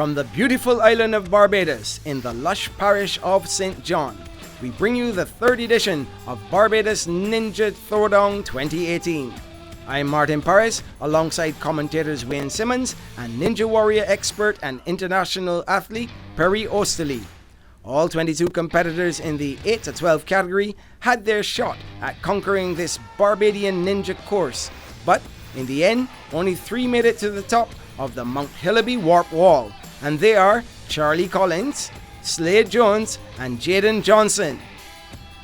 From the beautiful island of Barbados in the lush parish of St. John, we bring you the third edition of Barbados Ninja Throwdown 2018. I'm Martin Paris, alongside commentators Wayne Simmons and Ninja Warrior expert and international athlete Perry Osterley. All 22 competitors in the 8 to 12 category had their shot at conquering this Barbadian ninja course, but in the end, only 3 made it to the top of the Mount Hilaby warp wall, and they are Charlie Collins, Slade Jones, and Jaden Johnson.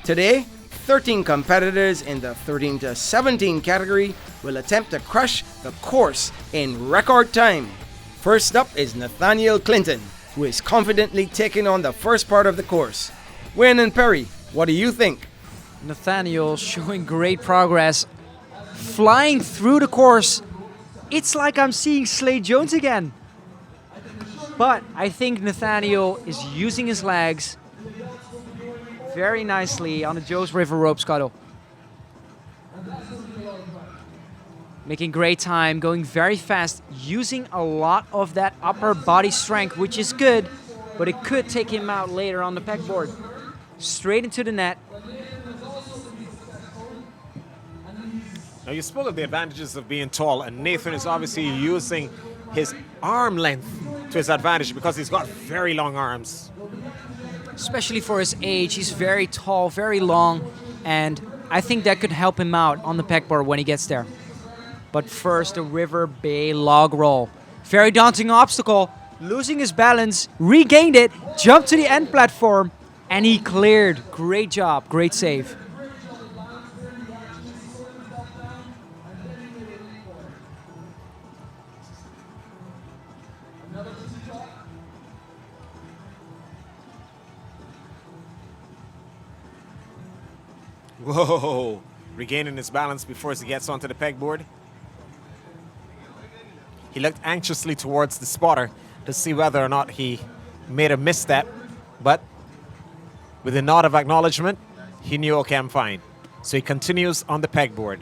Today, 13 competitors in the 13 to 17 category will attempt to crush the course in record time. First up is Nathaniel Clinton, who is confidently taking on the first part of the course. Wayne and Perry, what do you think? Nathaniel showing great progress, flying through the course. It's like I'm seeing Slade Jones again. But I think Nathaniel is using his legs very nicely on the Joe's River rope scuttle. Making great time, going very fast, using a lot of that upper body strength, which is good, but it could take him out later on the pegboard. Straight into the net. Now, you spoke of the advantages of being tall, and Nathan is obviously using his arm length to his advantage because he's got very long arms. Especially for his age, he's very tall, very long, and I think that could help him out on the pegboard when he gets there. But first, the River Bay log roll. Very daunting obstacle, losing his balance, regained it, jumped to the end platform, and he cleared. Great job, great save. Whoa, regaining his balance before he gets onto the pegboard. He looked anxiously towards the spotter to see whether or not he made a misstep, but with a nod of acknowledgement, he knew, okay, I'm fine. So he continues on the pegboard.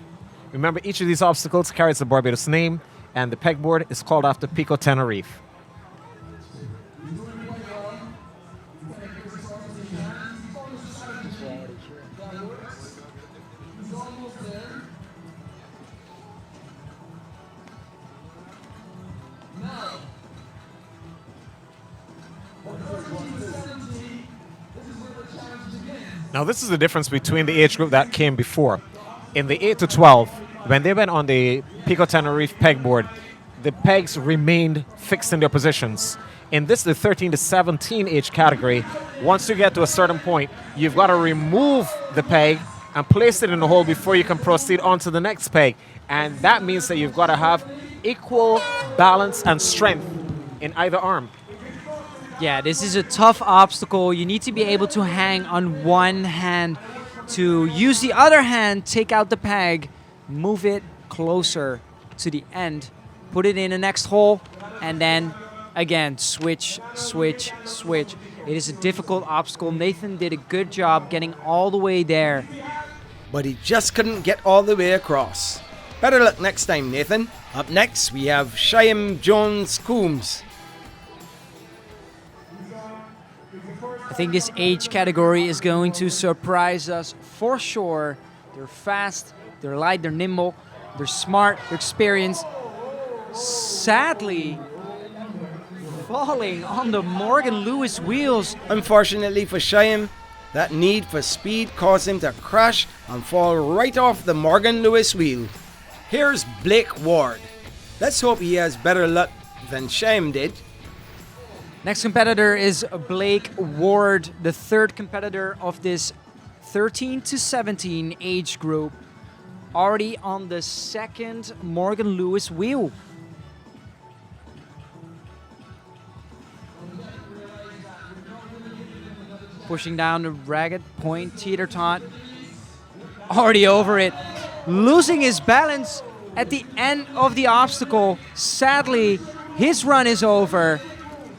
Remember, each of these obstacles carries the Barbados name, and the pegboard is called after Pico Tenerife. Now, this is the difference between the age group that came before. In the 8 to 12, when they went on the Pico Tenerife pegboard, the pegs remained fixed in their positions. In this, the 13 to 17 age category, once you get to a certain point, you've got to remove the peg and place it in the hole before you can proceed on to the next peg. And that means that you've got to have equal balance and strength in either arm. Yeah, this is a tough obstacle. You need to be able to hang on one hand, to use the other hand, take out the peg, move it closer to the end, put it in the next hole, and then again, switch, switch, switch. It is a difficult obstacle. Nathan did a good job getting all the way there. But he just couldn't get all the way across. Better luck next time, Nathan. Up next, we have Shyam Jones Coombs. I think this age category is going to surprise us for sure. They're fast, they're light, they're nimble, they're smart, they're experienced. Sadly, falling on the Morgan Lewis wheels. Unfortunately for Shyam, that need for speed caused him to crash and fall right off the Morgan Lewis wheel. Here's Blake Ward. Let's hope he has better luck than Shyam did. Next competitor is Blake Ward, the third competitor of this 13 to 17 age group, already on the second Morgan Lewis wheel. Pushing down the ragged point teeter-tot, already over it, losing his balance at the end of the obstacle. Sadly, his run is over.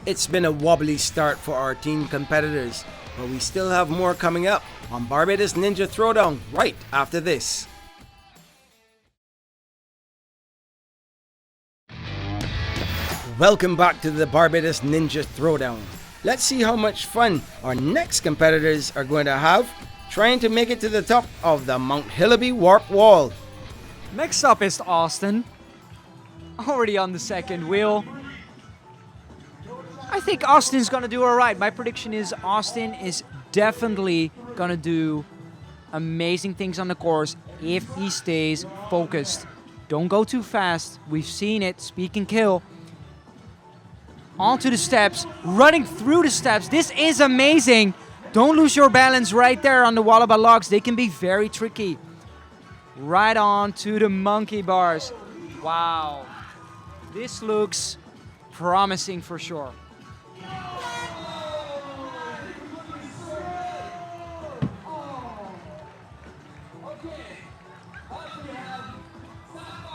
It's been a wobbly start for our team competitors, but we still have more coming up on Barbados Ninja Throwdown right after this. Welcome back to the Barbados Ninja Throwdown. Let's see how much fun our next competitors are going to have trying to make it to the top of the Mount Hilaby warp wall. Next up is Austin. Already on the second wheel. I think Austin's gonna do alright. My prediction is Austin is definitely gonna do amazing things on the course if he stays focused. Don't go too fast. We've seen it. Speed and kill. Onto the steps. Running through the steps. This is amazing. Don't lose your balance right there on the Wallaby logs. They can be very tricky. Right on to the monkey bars. Wow. This looks promising for sure.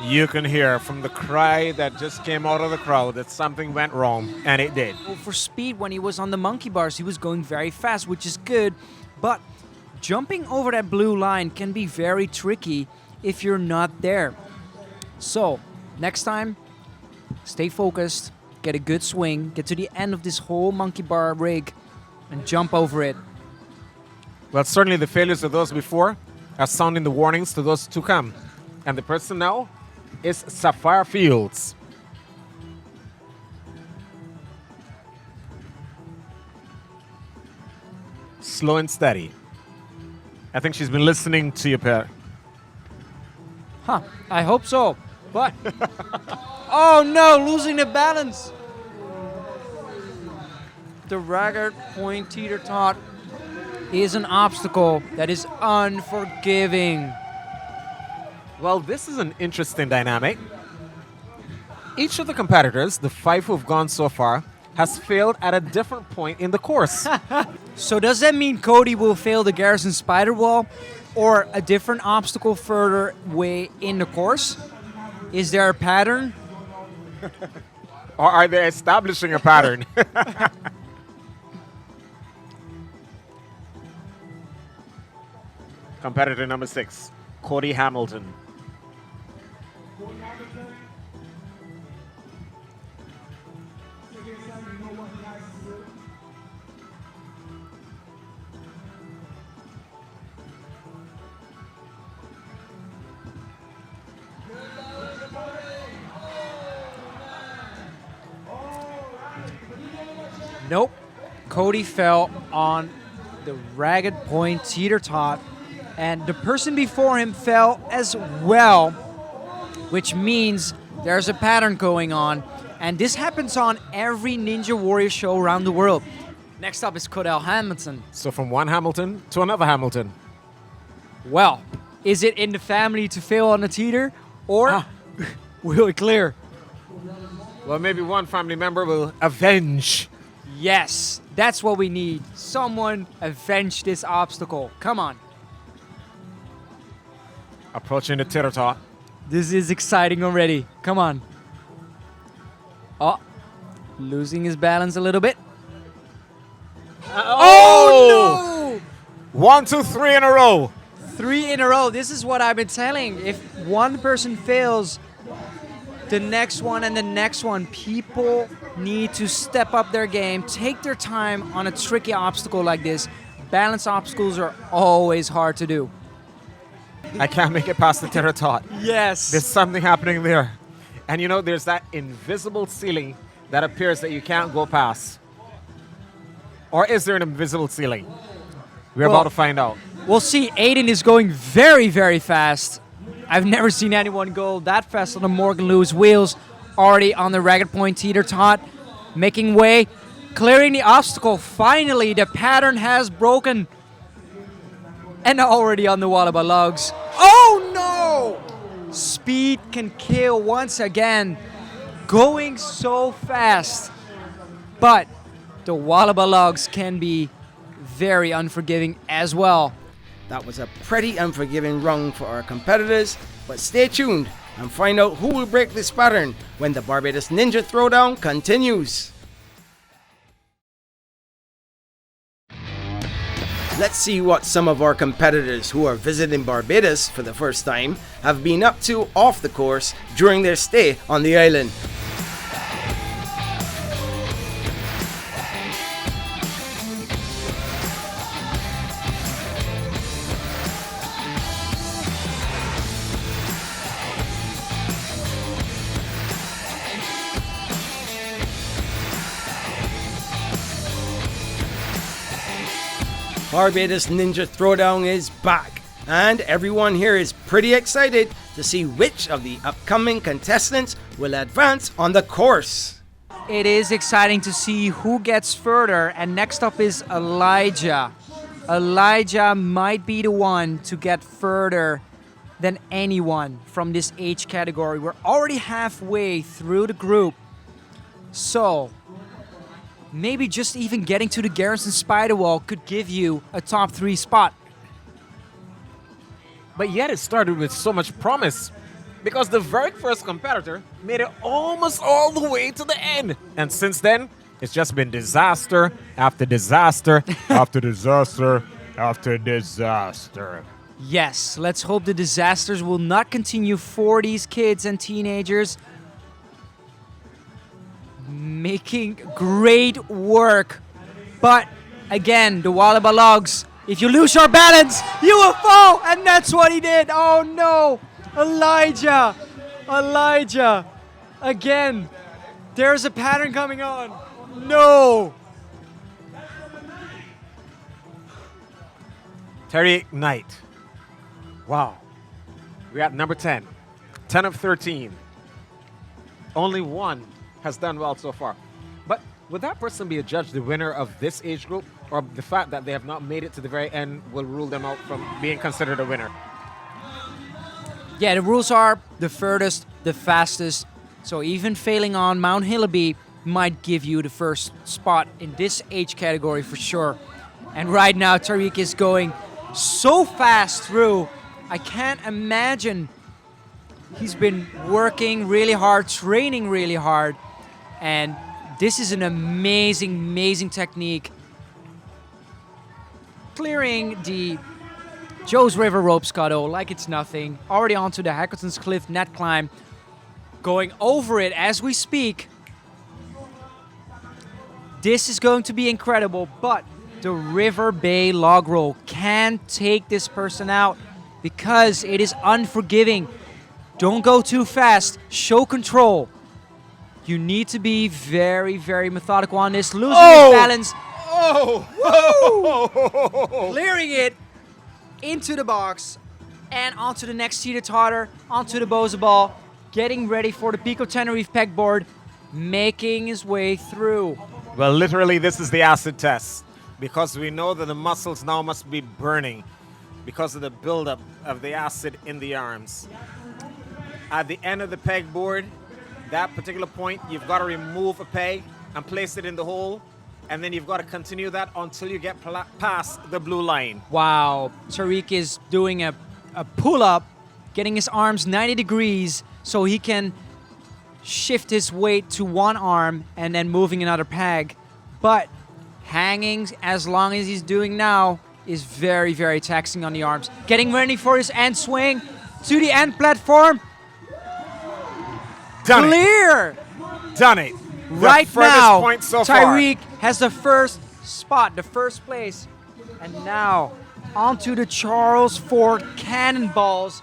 You can hear from the cry that just came out of the crowd that something went wrong, and it did. Well, for speed, when he was on the monkey bars, he was going very fast, which is good. But jumping over that blue line can be very tricky if you're not there. So, next time, stay focused, get a good swing, get to the end of this whole monkey bar rig, and jump over it. Well, certainly the failures of those before are sounding the warnings to those to come. And the person now is Sapphire Fields. Slow and steady. I think she's been listening to you, Per. Huh, I hope so. But, oh no, losing the balance. The ragged point teeter-tot is an obstacle that is unforgiving. Well, this is an interesting dynamic. Each of the competitors, the 5 who've gone so far, has failed at a different point in the course. So does that mean Cody will fail the Garrison Spider Wall or a different obstacle further way in the course? Is there a pattern? Or are they establishing a pattern? Competitor number 6, Cody Hamilton. Nope. Cody fell on the ragged point teeter-tot, and the person before him fell as well, which means there's a pattern going on, and this happens on every Ninja Warrior show around the world. Next up is Codell Hamilton. So from one Hamilton to another Hamilton. Well, is it in the family to fail on the teeter, or will it clear? Well, maybe one family member will avenge. Yes, that's what we need. Someone avenge this obstacle. Come on. Approaching the teeter-tot. This is exciting already. Come on. Oh, losing his balance a little bit. Oh, no! 1, 2, 3 in a row. 3 in a row. This is what I've been telling. If one person fails, the next one and the next one, people need to step up their game, take their time on a tricky obstacle like this. Balance obstacles are always hard to do. I can't make it past the teeter-tot. Yes. There's something happening there. And you know, there's that invisible ceiling that appears that you can't go past. Or is there an invisible ceiling? We're about to find out. We'll see. Aiden is going very, very fast. I've never seen anyone go that fast on the Morgan Lewis wheels. Already on the ragged point teeter-tot, making way, clearing the obstacle. Finally, the pattern has broken. And already on the Wallaby logs. Oh no! Speed can kill once again. Going so fast. But the Wallaby logs can be very unforgiving as well. That was a pretty unforgiving run for our competitors, but stay tuned and find out who will break this pattern when the Barbados Ninja Throwdown continues. Let's see what some of our competitors who are visiting Barbados for the first time have been up to off the course during their stay on the island. Barbados Ninja Throwdown is back, and everyone here is pretty excited to see which of the upcoming contestants will advance on the course. It is exciting to see who gets further, and next up is Elijah. Elijah might be the one to get further than anyone from this age category. We're already halfway through the group, so maybe just even getting to the Garrison Spider Wall could give you a top 3 spot. But yet it started with so much promise, because the very first competitor made it almost all the way to the end. And since then, it's just been disaster after disaster after disaster after disaster. Yes, let's hope the disasters will not continue for these kids and teenagers. Making great work. But again, the Wallaba logs, if you lose your balance, you will fall. And that's what he did. Oh no. Elijah. Elijah. Again. There's a pattern coming on. No. Tariq Knight. Wow. We're at number 10. 10 of 13. Only one has done well so far. But would that person be adjudged the winner of this age group, or the fact that they have not made it to the very end will rule them out from being considered a winner? Yeah, the rules are the furthest, the fastest. So even failing on Mount Hilaby might give you the first spot in this age category for sure. And right now, Tariq is going so fast through. I can't imagine. He's been working really hard, training really hard. And this is an amazing, amazing technique. Clearing the Joe's River rope scuttle like it's nothing. Already onto the Hackerton's Cliff net climb. Going over it as we speak. This is going to be incredible, but the River Bay log roll can take this person out because it is unforgiving. Don't go too fast. Show control. You need to be very, very methodical on this. Losing his balance. Clearing it into the box and onto the next teeter-totter, onto the Boza ball, getting ready for the Pico Tenerife pegboard, making his way through. Well, literally, this is the acid test, because we know that the muscles now must be burning because of the buildup of the acid in the arms. At the end of the pegboard, that particular point, you've got to remove a peg and place it in the hole, and then you've got to continue that until you get past the blue line. Wow, Tariq is doing a pull-up, getting his arms 90 degrees so he can shift his weight to one arm and then moving another peg. But hanging as long as he's doing now is very, very taxing on the arms. Getting ready for his end swing to the end platform. Done Clear! It. Done it. Right the furthest now, point so Tariq far. has the first spot, the first place. And now, onto the Charles Ford cannonballs.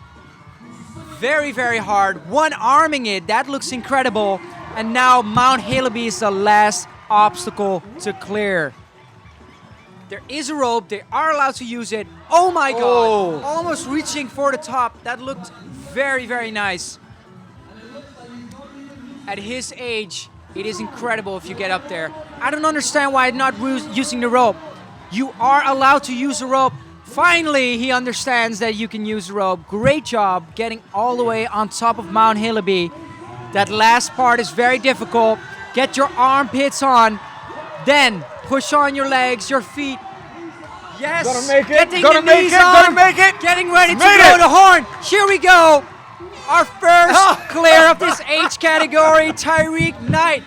Very, very hard. One arming it, that looks incredible. And now Mount Hilaby is the last obstacle to clear. There is a rope, they are allowed to use it. Oh my God, almost reaching for the top. That looked very, very nice. At his age, it is incredible if you get up there. I don't understand why not using the rope. You are allowed to use the rope. Finally, he understands that you can use the rope. Great job getting all the way on top of Mount Hilaby. That last part is very difficult. Get your armpits on. Then push on your legs, your feet. Yes. Gonna make it. Getting Gonna the make knees it. on. Gonna make it. Getting ready to Made blow it. the horn. Here we go. Our first clear of this age category, Tariq Knight.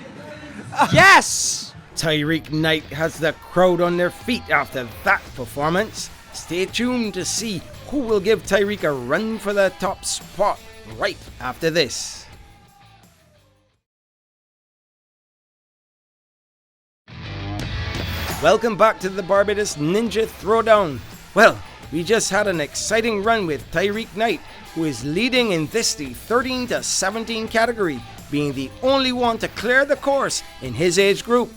Yes. Tariq Knight has the crowd on their feet after that performance. Stay tuned to see who will give Tariq a run for the top spot right after this. Welcome back to the Barbados Ninja Throwdown. Well, we just had an exciting run with Tariq Knight, who is leading in this the 13 to 17 category, being the only one to clear the course in his age group.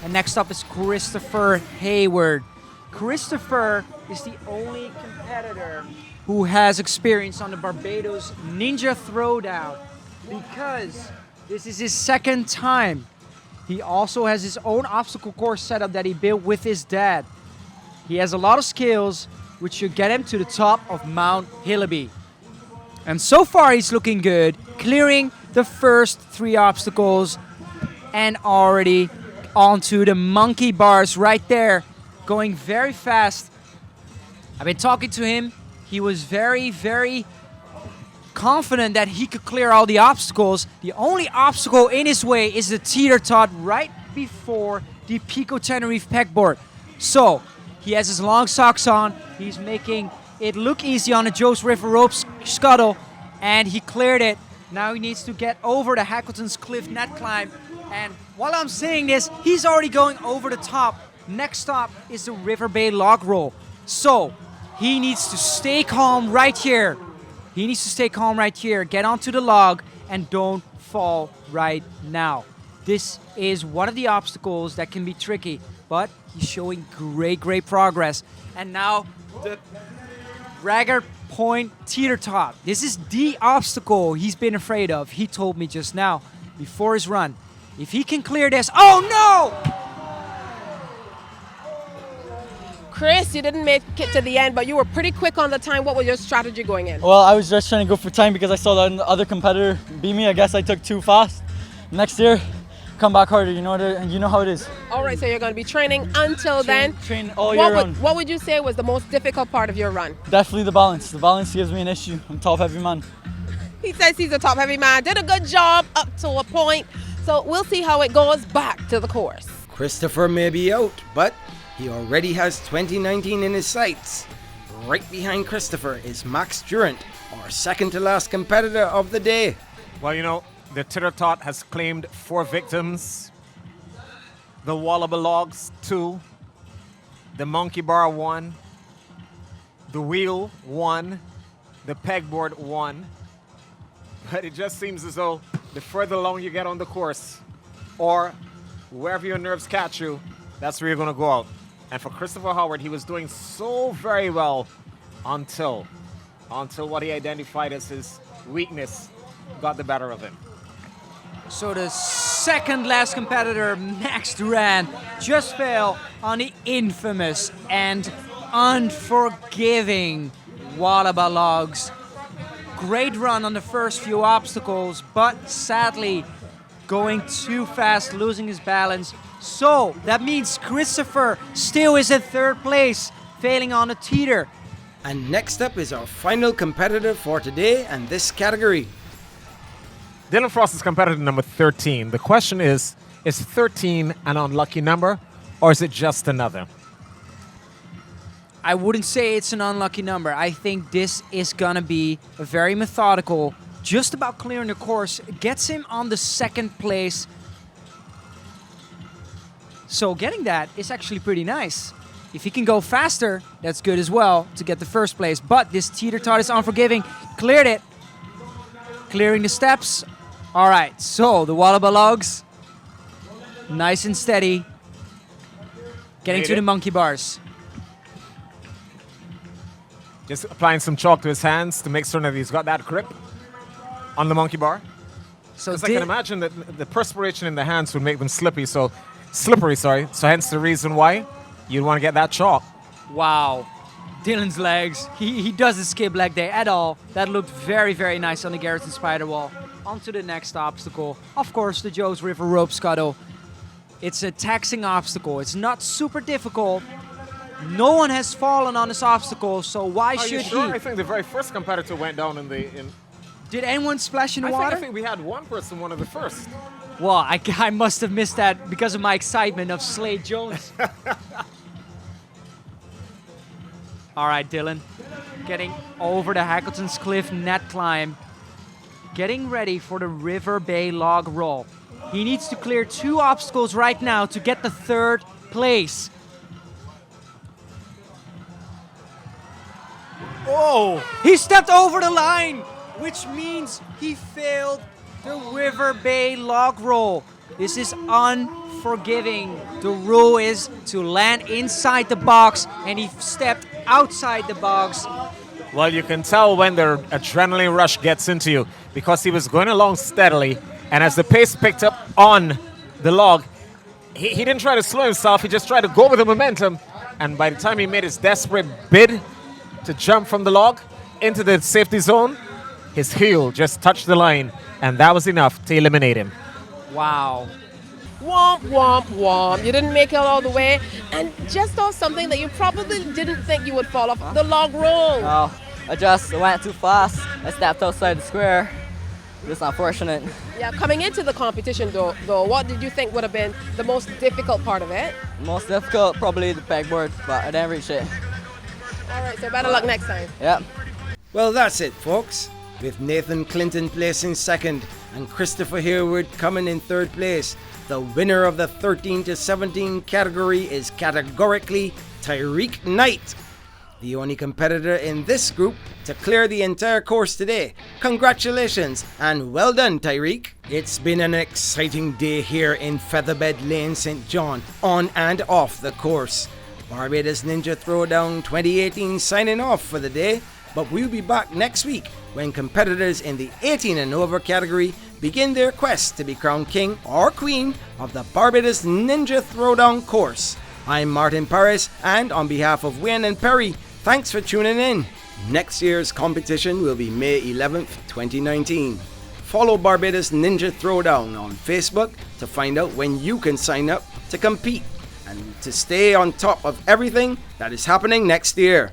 And next up is Christopher Hayward. Christopher is the only competitor who has experience on the Barbados Ninja Throwdown because this is his second time. He also has his own obstacle course setup that he built with his dad. He has a lot of skills which should get him to the top of Mount Hilaby. And so far he's looking good, clearing the first 3 obstacles and already onto the monkey bars right there, going very fast. I've been talking to him. He was very, very confident that he could clear all the obstacles. The only obstacle in his way is the teeter-tot right before the Pico Tenerife pegboard. So he has his long socks on. He's making it look easy on the Joe's River ropes scuttle, and he cleared it. Now he needs to get over the Hackleton's Cliff net climb. And while I'm saying this, he's already going over the top. Next stop is the River Bay log roll. So he needs to stay calm right here. He needs to stay calm right here, get onto the log, and don't fall right now. This is one of the obstacles that can be tricky, but he's showing great, great progress. And now the Ragged Point teeter-tot. This is the obstacle he's been afraid of. He told me just now, before his run. If he can clear this, oh no! Chris, you didn't make it to the end, but you were pretty quick on the time. What was your strategy going in? Well, I was just trying to go for time because I saw the other competitor beat me. I guess I took too fast. Next year, come back harder. You know how it is. All right, so you're going to be training until then. Train all year round. What would you say was the most difficult part of your run? Definitely the balance. The balance gives me an issue. I'm a top heavy man. He says he's a top heavy man. Did a good job up to a point. So we'll see how it goes back to the course. Christopher may be out, but he already has 2019 in his sights. Right behind Christopher is Max Durant, our second to last competitor of the day. Well, you know, the teeter-tot has claimed 4 victims. The Wallaby logs 2. The monkey bar 1. The wheel 1. The pegboard 1. But it just seems as though the further along you get on the course, or wherever your nerves catch you, that's where you're going to go out. And for Christopher Howard, he was doing so very well until what he identified as his weakness got the better of him. So the second last competitor, Max Duran, just fell on the infamous and unforgiving Wallaby logs. Great run on the first few obstacles, but sadly going too fast, losing his balance. So that means Christopher still is in third place, failing on the teeter. And next up is our final competitor for today and this category. Dylan Frost is competitor number 13. The question is 13 an unlucky number, or is it just another? I wouldn't say it's an unlucky number. I think this is gonna be a very methodical, just about clearing the course, gets him on the second place. So getting that is actually pretty nice. If he can go faster, that's good as well to get the first place. But this teeter-tot is unforgiving. Cleared it. Clearing the steps. All right, so the Wallaby logs, nice and steady. Getting Made to it. the monkey bars. Just applying some chalk to his hands to make sure that he's got that grip on the monkey bar. So Because I can imagine that the perspiration in the hands would make them slippery, so hence the reason why you'd want to get that chalk. Wow. Dylan's legs. He doesn't skip leg day at all. That looked very, very nice on the Garrison Spider Wall. On to the next obstacle. Of course, the Joe's River rope scuttle. It's a taxing obstacle. It's not super difficult. No one has fallen on this obstacle, so why Are should you sure? he? I think the very first competitor went down in the... Did anyone splash in the I water? think we had one person, one of the first. Well, I must have missed that because of my excitement of Slade Jones. All right, Dylan. Getting over the Hackleton's Cliff net climb. Getting ready for the River Bay log roll. He needs to clear 2 obstacles right now to get the third place. Oh! He stepped over the line. which means he failed the River Bay log roll. This is unforgiving. The rule is to land inside the box, and he stepped outside the box. Well, you can tell when the adrenaline rush gets into you because he was going along steadily, and as the pace picked up on the log, he didn't try to slow himself, he just tried to go with the momentum, and by the time he made his desperate bid to jump from the log into the safety zone, his heel just touched the line, and that was enough to eliminate him. Wow. Womp, womp, womp. You didn't make it all the way, and just off something that you probably didn't think you would fall off, the log roll. Oh, I just went too fast. I stepped outside the square. Just unfortunate. Yeah, coming into the competition though, what did you think would have been the most difficult part of it? Most difficult, probably the pegboard, but I didn't reach it. All right, so better luck next time. Yep. Well, that's it, folks. With Nathan Clinton placing second and Christopher Harewood coming in third place, the winner of the 13 to 17 category is categorically Tyreek Knight, the only competitor in this group to clear the entire course today. Congratulations and well done, Tyreek. It's been an exciting day here in Featherbed Lane, St. John, on and off the course. Barbados Ninja Throwdown 2018 signing off for the day, but we'll be back next week when competitors in the 18 and over category begin their quest to be crowned king or queen of the Barbados Ninja Throwdown course. I'm Martin Paris, and on behalf of Wayne and Perry, thanks for tuning in. Next year's competition will be May 11th, 2019. Follow Barbados Ninja Throwdown on Facebook to find out when you can sign up to compete and to stay on top of everything that is happening next year.